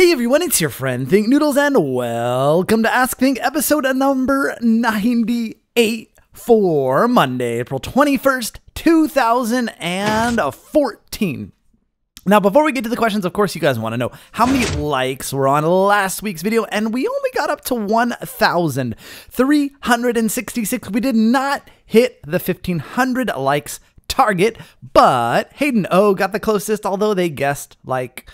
Hey everyone, it's your friend Thinknoodles, and welcome to Ask Think episode number 98 for Monday, April 21st, 2014. Now, before we get to the questions, of course, you guys want to know how many likes were on last week's video, and we only got up to 1,366. We did not hit the 1,500 likes target, but Hayden O got the closest, although they guessed like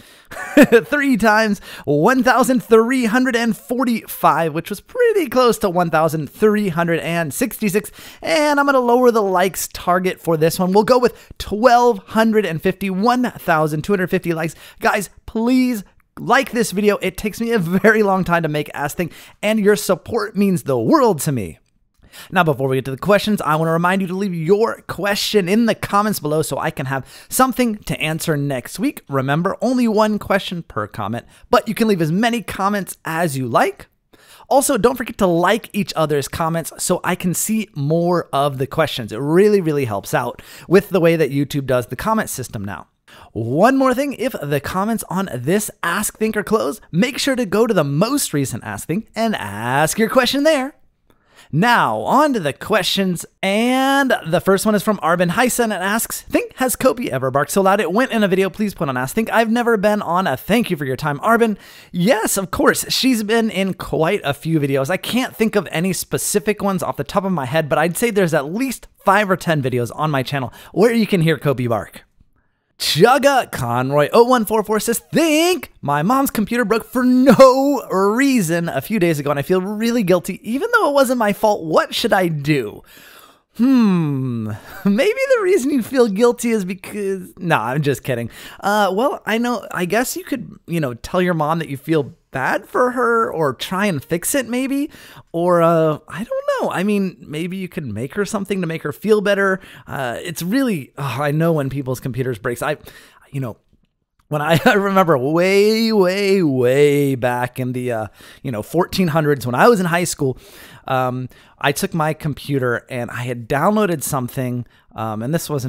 3 times, 1,345, which was pretty close to 1,366. And I'm going to lower the likes target for this one. We'll go with 1,250 likes. Guys, please like this video. It takes me a very long time to make Ask Think, and your support means the world to me. Now, before we get to the questions, I want to remind you to leave your question in the comments below so I can have something to answer next week. Remember, only one question per comment, but you can leave as many comments as you like. Also, don't forget to like each other's comments so I can see more of the questions. It really, really helps out with the way that YouTube does the comment system now. One more thing, if the comments on this Ask Think are closed, make sure to go to the most recent Ask Think and ask your question there. Now, on to the questions, and the first one is from Arben Heisen and asks, Think, has Kopi ever barked so loud it went in a video? Please put on Ask Think. I've never been on a thank you for your time, Arben. Yes, of course, she's been in quite a few videos. I can't think of any specific ones off the top of my head, but I'd say there's at least 5 or 10 videos on my channel where you can hear Kopi bark. Chugga Conroy 0144 says, Think, my mom's computer broke for no reason a few days ago and I feel really guilty even though it wasn't my fault. What should I do? Maybe the reason you feel guilty is because... No, I'm just kidding. Well, I guess you could, tell your mom that you feel bad for her or try and fix it maybe. Or, I don't know. I mean, maybe you could make her something to make her feel better. It's really... I know when people's computers breaks, when I remember way back in the 1400s when I was in high school, I took my computer and I had downloaded something, and this was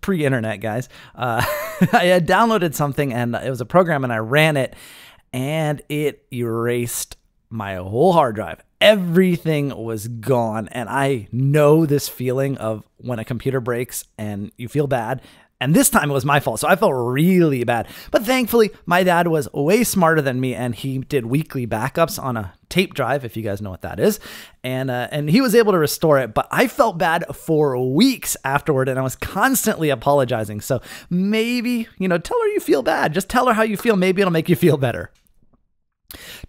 pre-internet, guys. I had downloaded something and it was a program and I ran it and it erased my whole hard drive. Everything was gone, and I know this feeling of when a computer breaks and you feel bad. And this time it was my fault, so I felt really bad. But thankfully, my dad was way smarter than me, and he did weekly backups on a tape drive, if you guys know what that is. And he was able to restore it, but I felt bad for weeks afterward, and I was constantly apologizing. So maybe, tell her you feel bad. Just tell her how you feel. Maybe it'll make you feel better.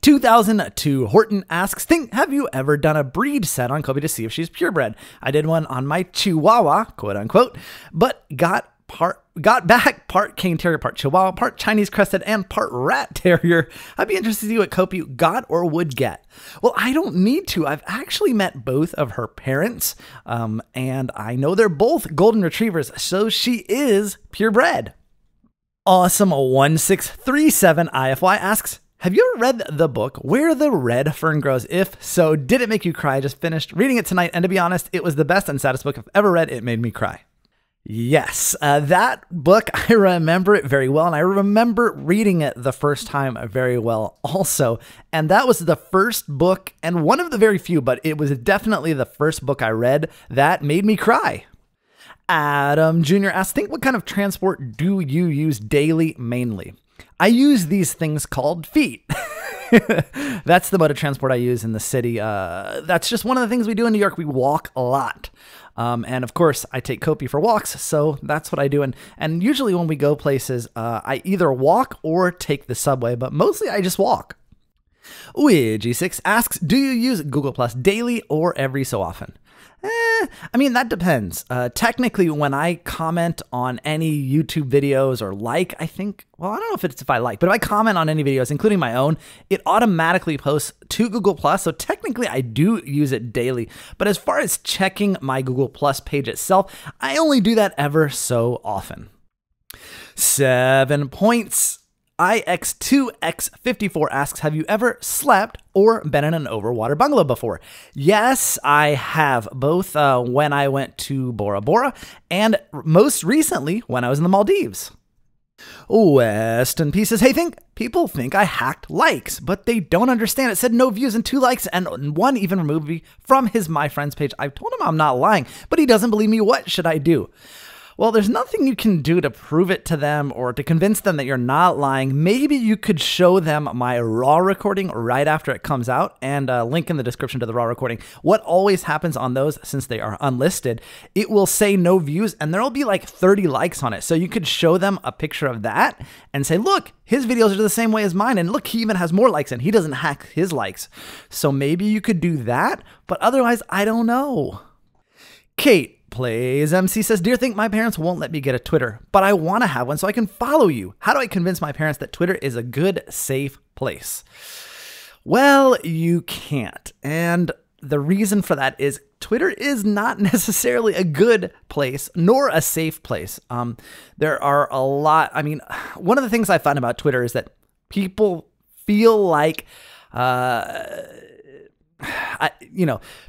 2002 Horton asks, Think, have you ever done a breed set on Kobe to see if she's purebred? I did one on my Chihuahua, quote unquote, but got back part cane terrier, part Chihuahua, part Chinese crested, and part rat terrier. I'd be interested to see what Kopi got or would get. Well, I don't need to. I've actually met both of her parents, and I know they're both golden retrievers, so she is purebred. Awesome 1637 IFY asks, have you ever read the book Where the Red Fern Grows? If so, did it make you cry? I just finished reading it tonight, and to be honest, it was the best and saddest book I've ever read. It made me cry. Yes, that book, I remember it very well, and I remember reading it the first time very well also. And that was the first book, and one of the very few, but it was definitely the first book I read that made me cry. Adam Jr. asks, Think, what kind of transport do you use daily mainly? I use these things called feet. That's the mode of transport I use in the city. That's just one of the things we do in New York. We walk a lot. And of course, I take Kopi for walks, so that's what I do. And usually when we go places, I either walk or take the subway, but mostly I just walk. Ouija6 asks, do you use Google Plus daily or every so often? I mean, that depends. Technically, when I comment on any YouTube videos or I don't know if I like, but if I comment on any videos, including my own, it automatically posts to Google Plus. So technically, I do use it daily. But as far as checking my Google Plus page itself, I only do that ever so often. 7 points. IX2X54 asks, have you ever slept or been in an overwater bungalow before? Yes, I have, both when I went to Bora Bora and most recently when I was in the Maldives. Weston P says, hey, people think I hacked likes, but they don't understand. It said no views and 2 likes, and one even removed me from his My Friends page. I told him I'm not lying, but he doesn't believe me. What should I do? Well, there's nothing you can do to prove it to them or to convince them that you're not lying. Maybe you could show them my raw recording right after it comes out, and a link in the description to the raw recording. What always happens on those, since they are unlisted, it will say no views and there'll be like 30 likes on it. So you could show them a picture of that and say, look, his videos are the same way as mine, and look, he even has more likes and he doesn't hack his likes. So maybe you could do that, but otherwise, I don't know. Kate Plays MC says, dear Think, my parents won't let me get a Twitter, but I want to have one so I can follow you. How do I convince my parents that Twitter is a good, safe place? Well, you can't. And the reason for that is Twitter is not necessarily a good place nor a safe place. There are a lot. I mean, one of the things I find about Twitter is that people feel like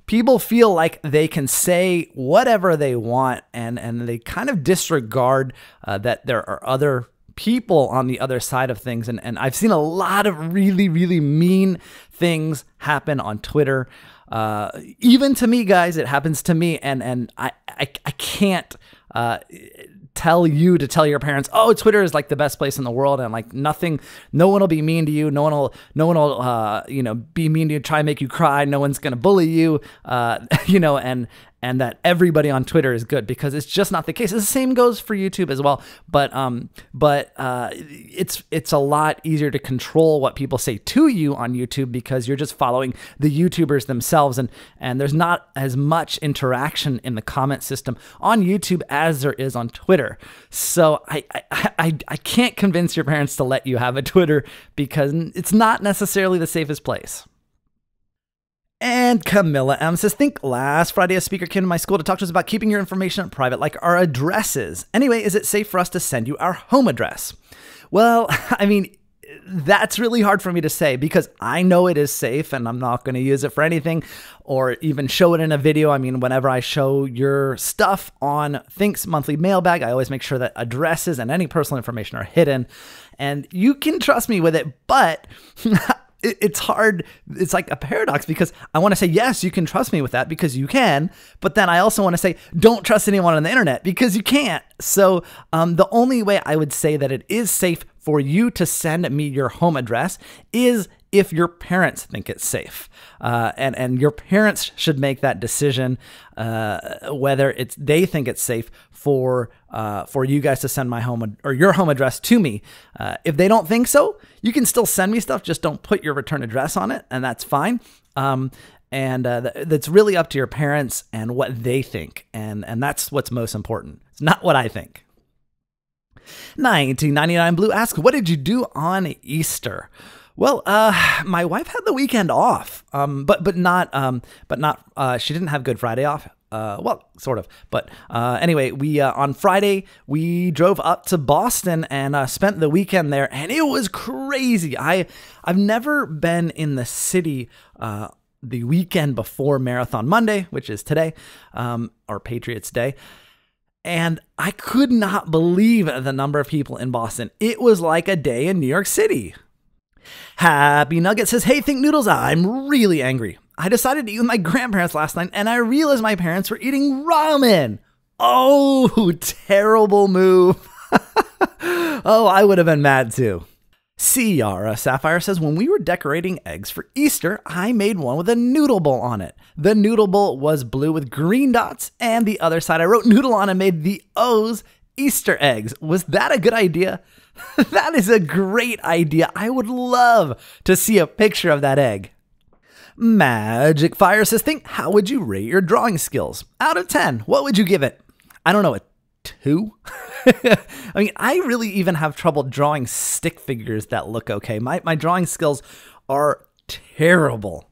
people feel like they can say whatever they want, and they kind of disregard that there are other people on the other side of things. And I've seen a lot of really, really mean things happen on Twitter. Even to me, guys, it happens to me. And I can't tell you to tell your parents, oh, Twitter is like the best place in the world, and like no one will be mean to you, no one will be mean to you, try and make you cry, no one's gonna bully you, and that everybody on Twitter is good, because it's just not the case. The same goes for YouTube as well, but it's a lot easier to control what people say to you on YouTube, because you're just following the YouTubers themselves, and there's not as much interaction in the comment system on YouTube as there is on Twitter. So I can't convince your parents to let you have a Twitter, because it's not necessarily the safest place. And Camilla M says, Think, last Friday a speaker came to my school to talk to us about keeping your information private, like our addresses. Anyway, is it safe for us to send you our home address? Well, I mean, that's really hard for me to say, because I know it is safe and I'm not going to use it for anything or even show it in a video. I mean, whenever I show your stuff on Think's monthly mailbag, I always make sure that addresses and any personal information are hidden, and you can trust me with it, but it's hard. It's like a paradox, because I want to say, yes, you can trust me with that, because you can. But then I also want to say, don't trust anyone on the internet, because you can't. So the only way I would say that it is safe for you to send me your home address is if your parents think it's safe. And your parents should make that decision, whether they think it's safe for you guys to send my home or your home address to me. If they don't think so, you can still send me stuff. Just don't put your return address on it, and that's fine. That's really up to your parents and what they think. And that's what's most important. It's not what I think. 1999 Blue asks, what did you do on Easter? Well, my wife had the weekend off, but not she didn't have Good Friday off. Well, sort of, but anyway, we on Friday we drove up to Boston and spent the weekend there, and it was crazy. I've never been in the city the weekend before Marathon Monday, which is today, or Patriots Day. And I could not believe the number of people in Boston. It was like a day in New York City. Happy Nugget says, hey, Thinknoodles, I'm really angry. I decided to eat with my grandparents last night, and I realized my parents were eating ramen. Oh, terrible move. Oh, I would have been mad too. Ciara Sapphire says, when we were decorating eggs for Easter, I made one with a noodle bowl on it. The noodle bowl was blue with green dots, and the other side I wrote noodle on and made the O's Easter eggs. Was that a good idea? That is a great idea. I would love to see a picture of that egg. Magic Fire says, Think, how would you rate your drawing skills? Out of 10, what would you give it? I don't know, a 2? I mean, I really even have trouble drawing stick figures that look okay. My drawing skills are terrible.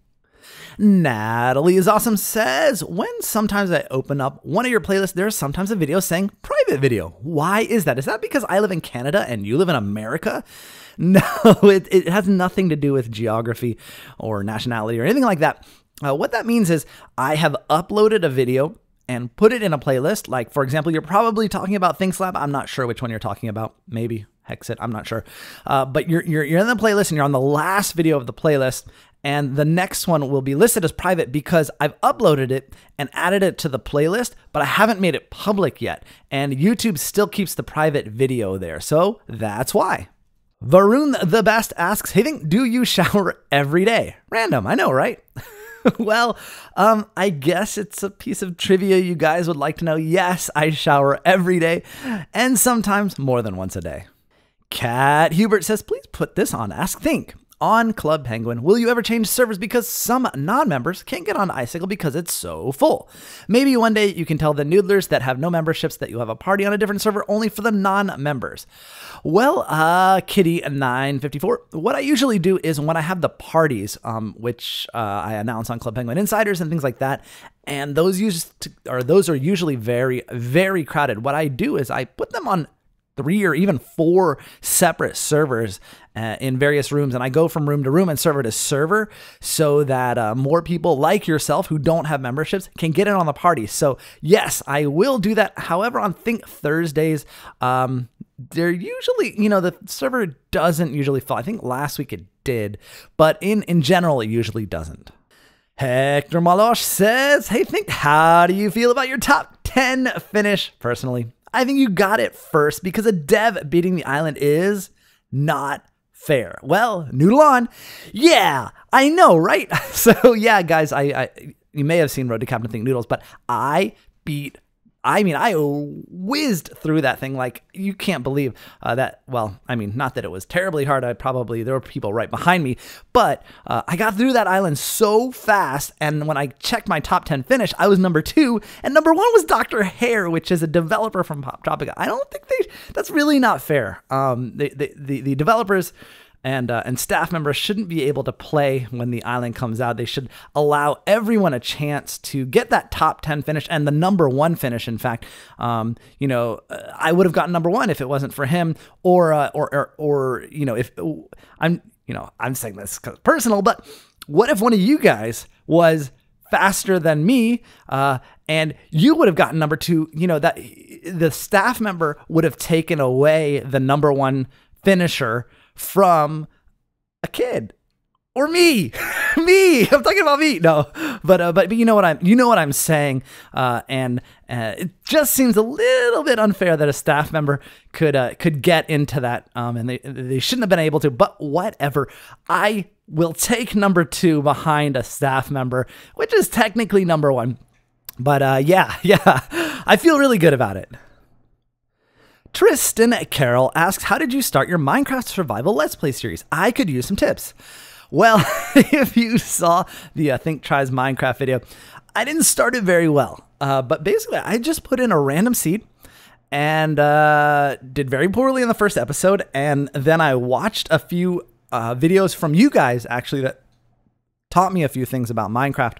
Natalie is awesome says, when sometimes I open up one of your playlists, there's sometimes a video saying private video. Why is that? Is that because I live in Canada and you live in America? No, it has nothing to do with geography or nationality or anything like that. What that means is I have uploaded a video and put it in a playlist. Like, for example, you're probably talking about ThinkSlab. I'm not sure which one you're talking about. Maybe. Hexit, I'm not sure. But you're in the playlist and you're on the last video of the playlist, and the next one will be listed as private because I've uploaded it and added it to the playlist, but I haven't made it public yet. And YouTube still keeps the private video there. So that's why. Varun the Best asks, hey, do you shower every day? Random, I know, right? Well, I guess it's a piece of trivia you guys would like to know. Yes, I shower every day and sometimes more than once a day. Cat Hubert says, please put this on Ask Think. On Club Penguin, will you ever change servers because some non-members can't get on Icicle because it's so full? Maybe one day you can tell the noodlers that have no memberships that you'll have a party on a different server only for the non-members. Well, Kitty954, what I usually do is when I have the parties, which I announce on Club Penguin Insiders and things like that, and those are usually very, very crowded. What I do is I put them on 3 or even 4 separate servers in various rooms, and I go from room to room and server to server so that more people like yourself who don't have memberships can get in on the party. So yes, I will do that. However, on Think Thursdays, they're usually, the server doesn't usually fill. I think last week it did, but in general, it usually doesn't. Hector Malosh says, hey, Think, how do you feel about your top 10 finish personally? I think you got it first because a dev beating the island is not fair. Well, noodle on. Yeah, I know, right? So yeah, guys, you may have seen Road to Captain Thinknoodles, but I whizzed through that thing like you can't believe that. Well, not that it was terribly hard. There were people right behind me, but I got through that island so fast. And when I checked my top 10 finish, I was number 2, and number 1 was Dr. Hare, which is a developer from Pop Tropica. I don't think that's really not fair. The developers and staff members shouldn't be able to play when the island comes out. They should allow everyone a chance to get that top 10 finish and the number 1 finish. In fact, I would have gotten number 1 if it wasn't for him, or if I'm saying this because it's personal, but what if one of you guys was faster than me, and you would have gotten number 2, that the staff member would have taken away the number 1 finisher from a kid or me. I'm talking about me. No, but you know what I'm saying. And it just seems a little bit unfair that a staff member could get into that. And they shouldn't have been able to, but whatever. I will take number 2 behind a staff member, which is technically number 1. But yeah, I feel really good about it. Tristan Carroll asks, how did you start your Minecraft survival Let's Play series? I could use some tips. Well, if you saw the Think Tries Minecraft video, I didn't start it very well. But basically, I just put in a random seed and did very poorly in the first episode. And then I watched a few videos from you guys, actually, that taught me a few things about Minecraft.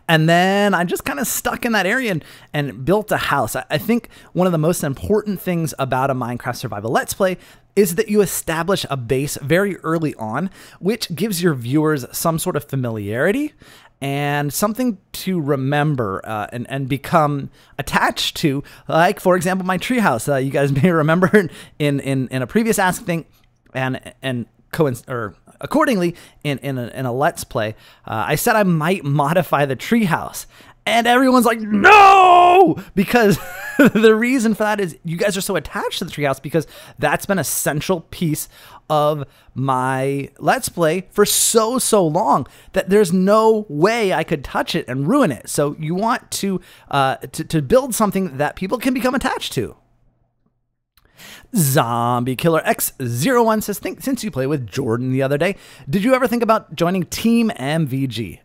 And then I just kind of stuck in that area and built a house. I think one of the most important things about a Minecraft survival Let's Play is that you establish a base very early on, which gives your viewers some sort of familiarity and something to remember and become attached to. Like, for example, my treehouse. You guys may remember in a previous Ask Think accordingly, in a Let's Play, I said I might modify the treehouse. And everyone's like, no! Because the reason for that is you guys are so attached to the treehouse because that's been a central piece of my Let's Play for so long that there's no way I could touch it and ruin it. So you want to build something that people can become attached to. Zombie Killer X01 says, since you played with Jordan the other day, did you ever think about joining Team MVG?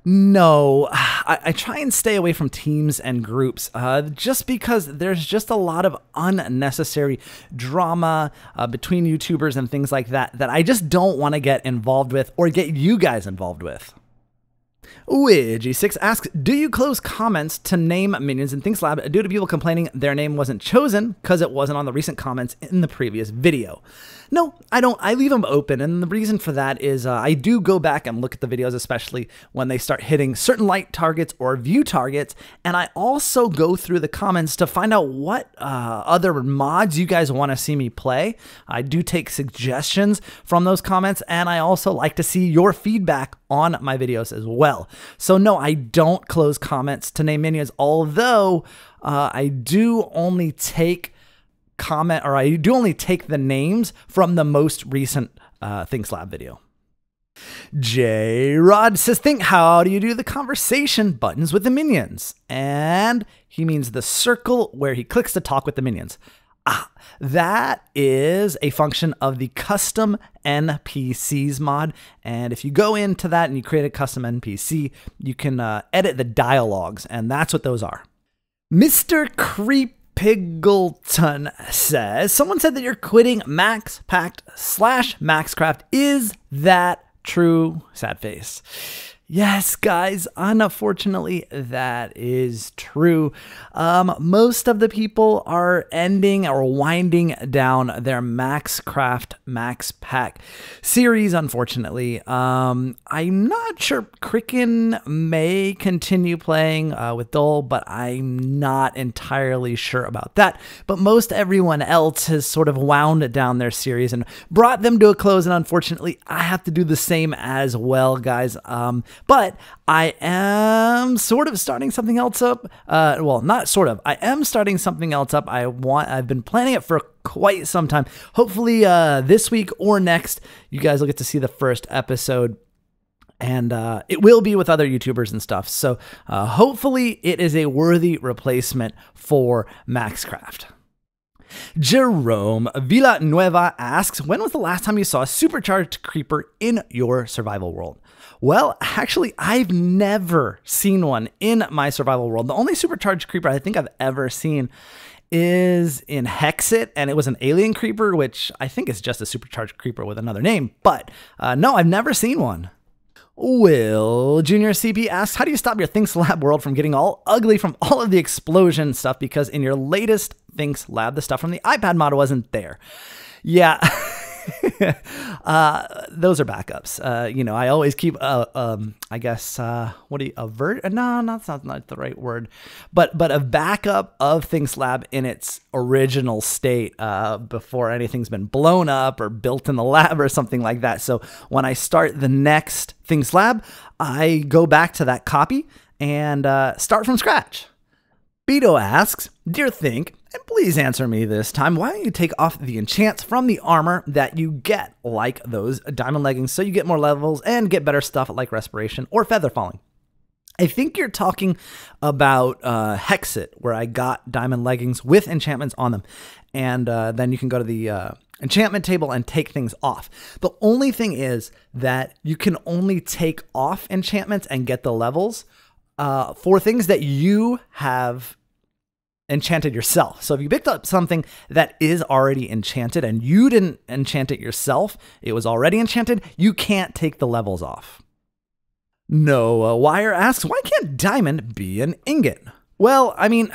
No, I try and stay away from teams and groups just because there's just a lot of unnecessary drama between YouTubers and things like that I just don't want to get involved with or get you guys involved with. Ouija6 asks, do you close comments to name minions in ThinkSlab due to people complaining their name wasn't chosen because it wasn't on the recent comments in the previous video? No, I don't. I leave them open, and the reason for that is I do go back and look at the videos, especially when they start hitting certain like targets or view targets, and I also go through the comments to find out what other mods you guys want to see me play. I do take suggestions from those comments, and I also like to see your feedback on my videos as well. So no, I don't close comments to name minions, although I do only take the names from the most recent ThinkSlab video. J-Rod says, how do you do the conversation buttons with the minions? And he means the circle where he clicks to talk with the minions. That is a function of the custom NPCs mod. And if you go into that and you create a custom NPC, you can edit the dialogues, and that's what those are. Mr. Creepigleton says, someone said that you're quitting MaxPact/Maxcraft. Is that true? Sad face. Yes, guys, unfortunately, that is true. Most of the people are ending or winding down their Maxcraft Max Pack series, unfortunately. I'm not sure. Cricken may continue playing with Dole, but I'm not entirely sure about that. But most everyone else has sort of wound down their series and brought them to a close, and unfortunately, I have to do the same as well, guys. But I am sort of starting something else up. Well, not sort of. I am starting something else up. I've been planning it for quite some time. Hopefully this week or next, you guys will get to see the first episode. And it will be with other YouTubers and stuff. So hopefully it is a worthy replacement for Maxcraft. Jerome Villanueva asks, when was the last time you saw a supercharged creeper in your survival world? Well, actually, I've never seen one in my survival world. The only supercharged creeper I think I've ever seen is in Hexit, and it was an alien creeper, which I think is just a supercharged creeper with another name. But no, I've never seen one. Will Junior CP asks, how do you stop your ThinkSlab world from getting all ugly from all of the explosion stuff? Because in your latest ThinkSlab, the stuff from the iPad mod wasn't there. Yeah. Those are backups. You know, I always keep, I guess, what do you, no, that's not the right word, but a backup of ThinkSlab in its original state, before anything's been blown up or built in the lab or something like that. So when I start the next ThinkSlab, I go back to that copy and, start from scratch. Beto asks, dear Think, and please answer me this time, why don't you take off the enchants from the armor that you get, like those diamond leggings, so you get more levels and get better stuff like respiration or feather falling? I think you're talking about Hexit, where I got diamond leggings with enchantments on them. And then you can go to the enchantment table and take things off. The only thing is that you can only take off enchantments and get the levels for things that you have enchanted yourself. So if you picked up something that is already enchanted and you didn't enchant it yourself, it was already enchanted, you can't take the levels off. Noah Wire asks, why can't diamond be an ingot? Well, I mean,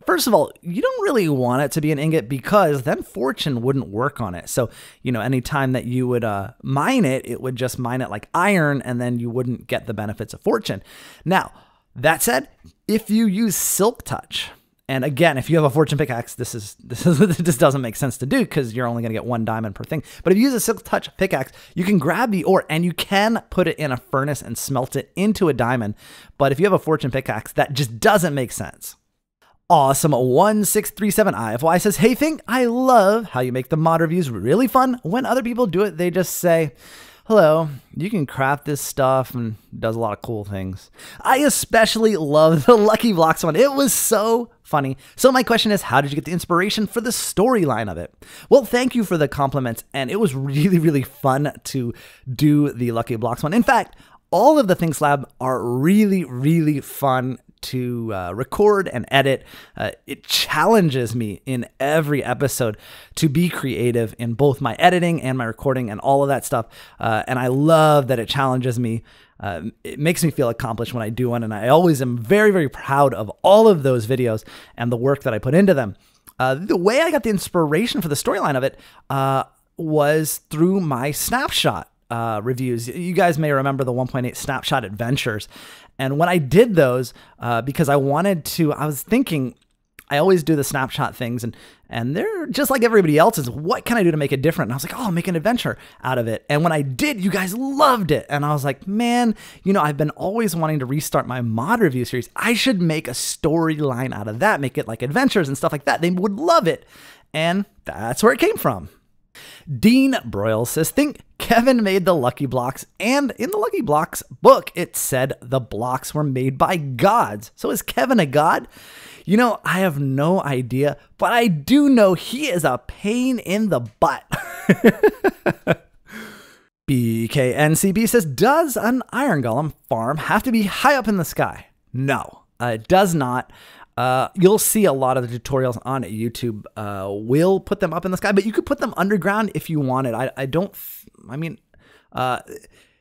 first of all, you don't really want it to be an ingot because then fortune wouldn't work on it. So, you know, anytime that you would mine it, it would just mine it like iron, and then you wouldn't get the benefits of fortune. Now, that said, if you use Silk Touch, and again, if you have a fortune pickaxe, this doesn't make sense to do because you're only going to get 1 diamond per thing. But if you use a Silk Touch pickaxe, you can grab the ore and you can put it in a furnace and smelt it into a diamond. But if you have a fortune pickaxe, that just doesn't make sense. Awesome 1637 IFY says, hey Think, I love how you make the mod reviews really fun. When other people do it, they just say, hello, you can craft this stuff, and it does a lot of cool things. I especially love the Lucky Blocks one. It was so funny. So my question is, how did you get the inspiration for the storyline of it? Well, thank you for the compliments, and it was really, really fun to do the Lucky Blocks one. In fact, all of the ThinkSlab are really, really fun record and edit. It challenges me in every episode to be creative in both my editing and my recording and all of that stuff. And I love that it challenges me. It makes me feel accomplished when I do one. And I always am very, very proud of all of those videos and the work that I put into them. The way I got the inspiration for the storyline of it was through my snapshot reviews. You guys may remember the 1.8 snapshot adventures. And when I did those, because I was thinking, I always do the snapshot things and they're just like everybody else's. What can I do to make it different? And I was like, oh, I'll make an adventure out of it. And when I did, you guys loved it. And I was like, man, I've been always wanting to restart my mod review series. I should make a storyline out of that, make it like adventures and stuff like that. They would love it. And that's where it came from. Dean Broyle says, think Kevin made the Lucky Blocks, and in the Lucky Blocks book, it said the blocks were made by gods. So is Kevin a god? I have no idea, but I do know he is a pain in the butt. BKNCB says, does an iron golem farm have to be high up in the sky? No, it does not. You'll see a lot of the tutorials on YouTube will put them up in the sky, but you could put them underground if you wanted.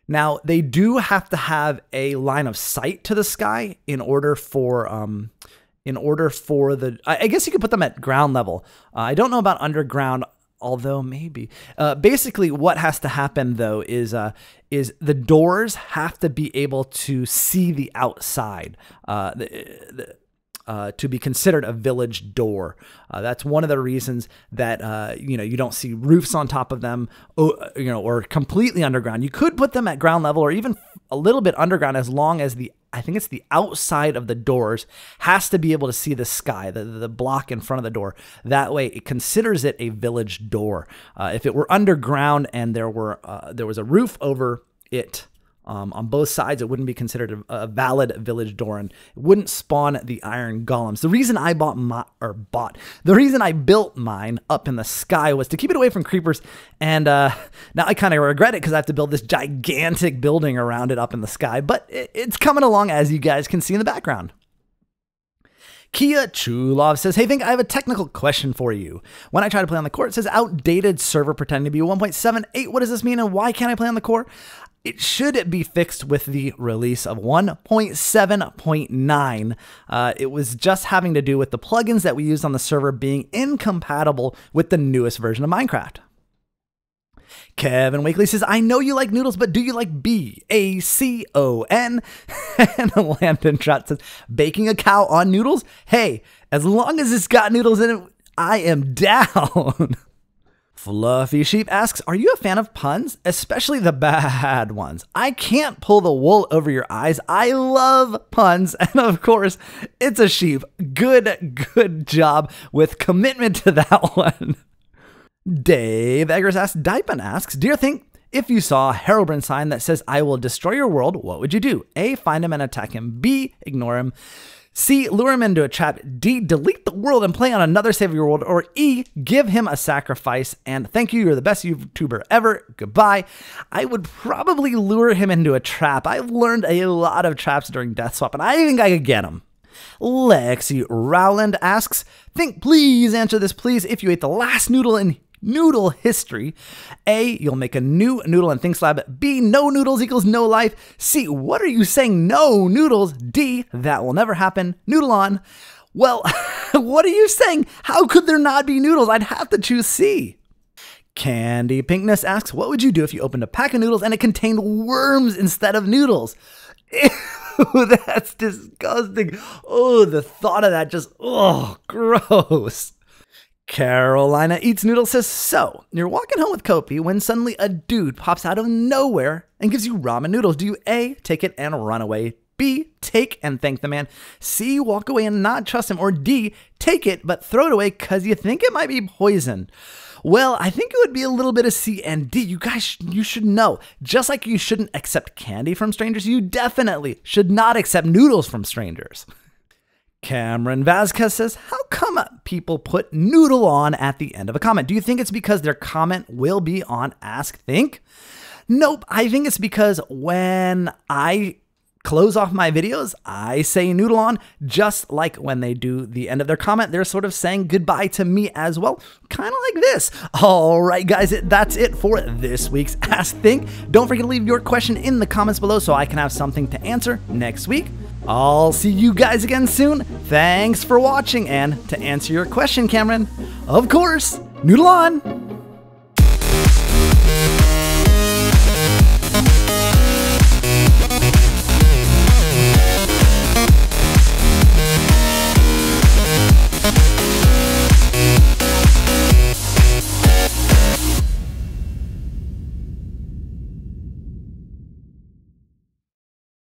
Now they do have to have a line of sight to the sky in order for I guess you could put them at ground level. I don't know about underground, although maybe. Basically what has to happen though is the doors have to be able to see the outside. To be considered a village door. That's one of the reasons that, you don't see roofs on top of them, or completely underground. You could put them at ground level or even a little bit underground, as long as I think it's the outside of the doors has to be able to see the sky, the block in front of the door. That way it considers it a village door. If it were underground and there was a roof over it, on both sides, it wouldn't be considered a valid village door, and it wouldn't spawn the iron golems. The reason I the reason I built mine up in the sky was to keep it away from creepers, and now I kind of regret it because I have to build this gigantic building around it up in the sky, but it's coming along, as you guys can see in the background. Kia Chulov says, hey, Think, I have a technical question for you. When I try to play on the core, it says outdated server pretending to be 1.78. What does this mean, and why can't I play on the core? It should be fixed with the release of 1.7.9. It was just having to do with the plugins that we used on the server being incompatible with the newest version of Minecraft. Kevin Wakely says, I know you like noodles, but do you like BACON? And Landon Trot says, baking a cow on noodles? Hey, as long as it's got noodles in it, I am down. Fluffy Sheep asks, are you a fan of puns, especially the bad ones? I can't pull the wool over your eyes. I love puns. And of course, it's a sheep. Good job with commitment to that one. Dave Eggers asks, Daipan asks, dear Think, if you saw a Herobrine sign that says, I will destroy your world, what would you do? A, find him and attack him. B, ignore him. C, lure him into a trap. D, delete the world and play on another save of your world. Or E, give him a sacrifice and thank you, you're the best YouTuber ever. Goodbye. I would probably lure him into a trap. I've learned a lot of traps during Death Swap, and I think I could get him. Lexi Rowland asks, Think, please answer this, please. If you ate the last noodle in noodle history, A, you'll make a new noodle in Think Lab. B, no noodles equals no life. C, what are you saying? No noodles. D, that will never happen. Noodle on. Well, what are you saying? How could there not be noodles? I'd have to choose C. Candy Pinkness asks, what would you do if you opened a pack of noodles and it contained worms instead of noodles? Ew, that's disgusting. Oh, the thought of that just, gross. Carolina Eats Noodles says, so, you're walking home with Kopi when suddenly a dude pops out of nowhere and gives you ramen noodles. Do you A, take it and run away? B, take and thank the man? C, walk away and not trust him? Or D, take it but throw it away because you think it might be poison? Well, I think it would be a little bit of C and D. You guys, you should know. Just like you shouldn't accept candy from strangers, you definitely should not accept noodles from strangers. Cameron Vasquez says, how come people put noodle on at the end of a comment? Do you think it's because their comment will be on Ask Think? Nope, I think it's because when I close off my videos, I say noodle on, just like when they do the end of their comment, they're sort of saying goodbye to me as well, kind of like this. All right, guys, that's it for this week's Ask Think. Don't forget to leave your question in the comments below so I can have something to answer next week. I'll see you guys again soon. Thanks for watching, and to answer your question, Cameron, of course, noodle on.